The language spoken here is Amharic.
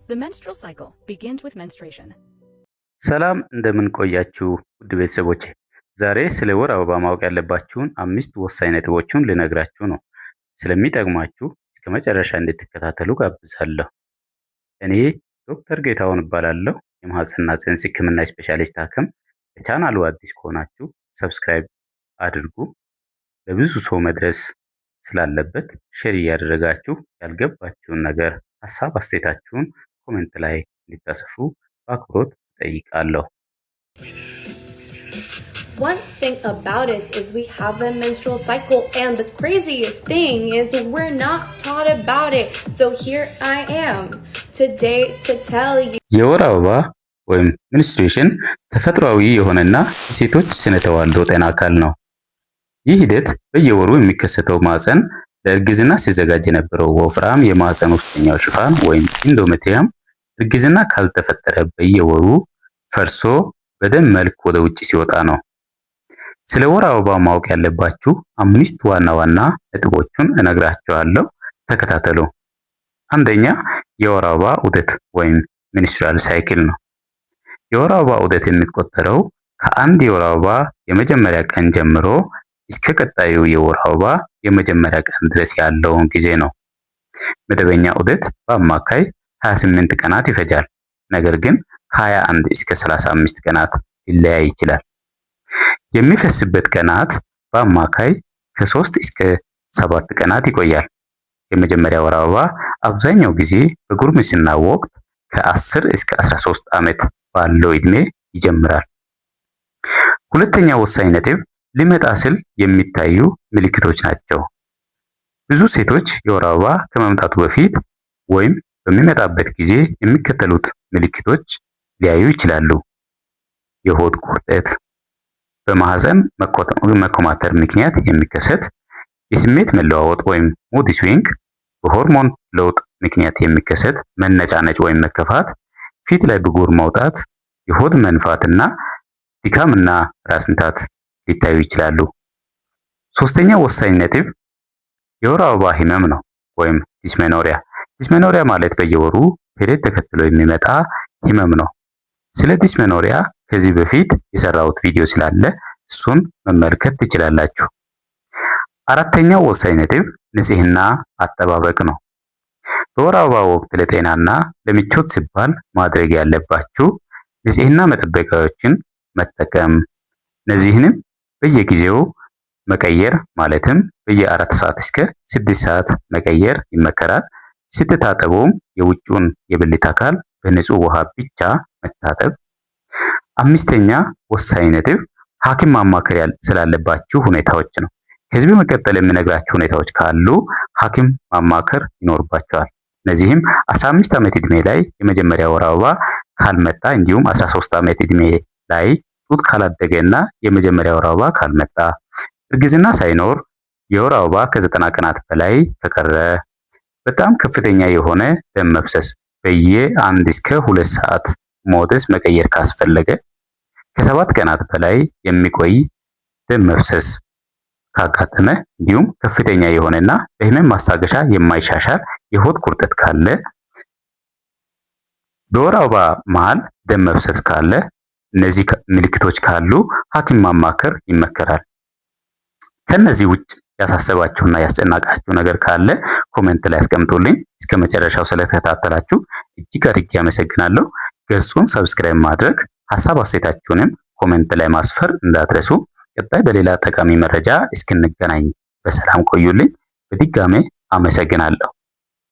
The menstrual cycle begins with menstruation. ሰላም እንደምን ቆያችሁ ውድ ቤተሰቦቼ፣ ዛሬ ስለ ወር አበባ ማወቅ ያለባችሁን 5 ወሳኝ ነጥቦችን ልነግራችሁ ነው። ስለሚጠቅማችሁ እስከ መጨረሻ እንድትከታተሉ ጋብዛለሁ። እኔ ዶክተር ጌታሁን እባላለሁ፣ የማህፀንና ጽንስ ህክምና ስፔሻሊስት ሐኪም። ለቻናሉ አዲስ ከሆናችሁ ሰብስክራይብ አድርጉ። ለብዙ ሰው መድረስ ስላለበት ሼር እያደረጋችሁ ያልገባችሁን ነገር ሐሳብ አስተያየታችሁን ኮሜንት ላይ እንድታሰፉ በአክብሮት እጠይቃለሁ። One thing about us is we have a menstrual cycle, and the craziest thing is we're not taught about it. So here I am today to tell you. የወር አበባ ወይም ሚኒስትሬሽን ተፈጥሯዊ የሆነና የሴቶች ስነ ተዋልዶ ጤና አካል ነው። ይህ ሂደት በየወሩ የሚከሰተው ማህፀን ለእርግዝና ሲዘጋጅ የነበረው ወፍራም የማህፀን ውስጠኛው ሽፋን ወይም ኢንዶሜትሪየም እርግዝና ካልተፈጠረ በየወሩ ፈርሶ በደም መልክ ወደ ውጭ ሲወጣ ነው። ስለ ወር አበባ ማወቅ ያለባችሁ 5 ዋና ዋና ነጥቦችን እነግራችኋለሁ። ተከታተሉ። አንደኛ፣ የወር አበባ ዑደት ወይም ሚኒስትራል ሳይክል ነው። የወር አበባ ዑደት የሚቆጠረው ከአንድ የወር አበባ የመጀመሪያ ቀን ጀምሮ እስከ ቀጣዩ የወር አበባ የመጀመሪያ ቀን ድረስ ያለውን ጊዜ ነው። መደበኛ ዑደት በአማካይ 28 ቀናት ይፈጃል። ነገር ግን ከ21 እስከ 35 ቀናት ሊለያይ ይችላል። የሚፈስበት ቀናት በአማካይ ከ3 እስከ 7 ቀናት ይቆያል። የመጀመሪያ ወር አበባ አብዛኛው ጊዜ በጉርምስና ወቅት ከ10 እስከ 13 ዓመት ባለው ዕድሜ ይጀምራል። ሁለተኛ ወሳኝ ነጥብ ሊመጣ ሲል የሚታዩ ምልክቶች ናቸው። ብዙ ሴቶች የወር አበባ ከመምጣቱ በፊት ወይም በሚመጣበት ጊዜ የሚከተሉት ምልክቶች ሊያዩ ይችላሉ። የሆድ ቁርጠት፣ በማህፀን መኮማተር ምክንያት የሚከሰት የስሜት መለዋወጥ ወይም ሙድ ስዊንግ፣ በሆርሞን ለውጥ ምክንያት የሚከሰት መነጫነጭ ወይም መከፋት፣ ፊት ላይ ብጉር መውጣት፣ የሆድ መንፋትና ድካምና ራስ ምታት ሊታዩ ይችላሉ። ሶስተኛ ወሳኝ ነጥብ የወር አበባ ህመም ነው ወይም ዲስሜኖሪያ። ዲስሜኖሪያ ማለት በየወሩ ፔሪየድ ተከትሎ የሚመጣ ህመም ነው። ስለ ዲስሜኖሪያ ከዚህ በፊት የሰራሁት ቪዲዮ ስላለ እሱን መመልከት ትችላላችሁ። አራተኛው ወሳኝ ነጥብ ንጽህና አጠባበቅ ነው። በወር አበባ ወቅት ለጤናና ለምቾት ሲባል ማድረግ ያለባችሁ ንጽህና መጠበቂያዎችን መጠቀም፣ እነዚህንም በየጊዜው መቀየር ማለትም በየ4 ሰዓት እስከ 6 ሰዓት መቀየር ይመከራል። ስትታጠቡም የውጭውን የብልት አካል በንጹህ ውሃ ብቻ መታጠብ። አምስተኛ ወሳኝ ነጥብ ሐኪም ማማከር ስላለባችሁ ሁኔታዎች ነው። ከዚህ በመቀጠል የምነግራችሁ ሁኔታዎች ካሉ ሐኪም ማማከር ይኖርባቸዋል። እነዚህም 15 ዓመት ዕድሜ ላይ የመጀመሪያ ወር አበባ ካልመጣ፣ እንዲሁም 13 ዓመት ዕድሜ ላይ ጡት ካላደገና የመጀመሪያ ወር አበባ ካልመጣ፣ እርግዝና ሳይኖር የወር አበባ ከ90 ቀናት በላይ ከቀረ፣ በጣም ከፍተኛ የሆነ ደም መፍሰስ በየ1 እስከ 2 ሰዓት ሞደስ መቀየር ካስፈለገ፣ ከ7 ቀናት በላይ የሚቆይ ደም መፍሰስ ካጋጠመ፣ እንዲሁም ከፍተኛ የሆነና በህመም ማስታገሻ የማይሻሻል የሆድ ቁርጠት ካለ፣ በወር አበባ መሃል ደም መፍሰስ ካለ፣ እነዚህ ምልክቶች ካሉ ሐኪም ማማከር ይመከራል። ከነዚህ ውጭ ያሳሰባችሁና ያስጨናቃችሁ ነገር ካለ ኮሜንት ላይ አስቀምጡልኝ። እስከ መጨረሻው ስለተከታተላችሁ እጅግ አድርጌ አመሰግናለሁ። ገጹን ሰብስክራይብ ማድረግ፣ ሐሳብ አስተያየታችሁንም ኮሜንት ላይ ማስፈር እንዳትረሱ። ቀጣይ በሌላ ጠቃሚ መረጃ እስክንገናኝ በሰላም ቆዩልኝ። በድጋሜ አመሰግናለሁ።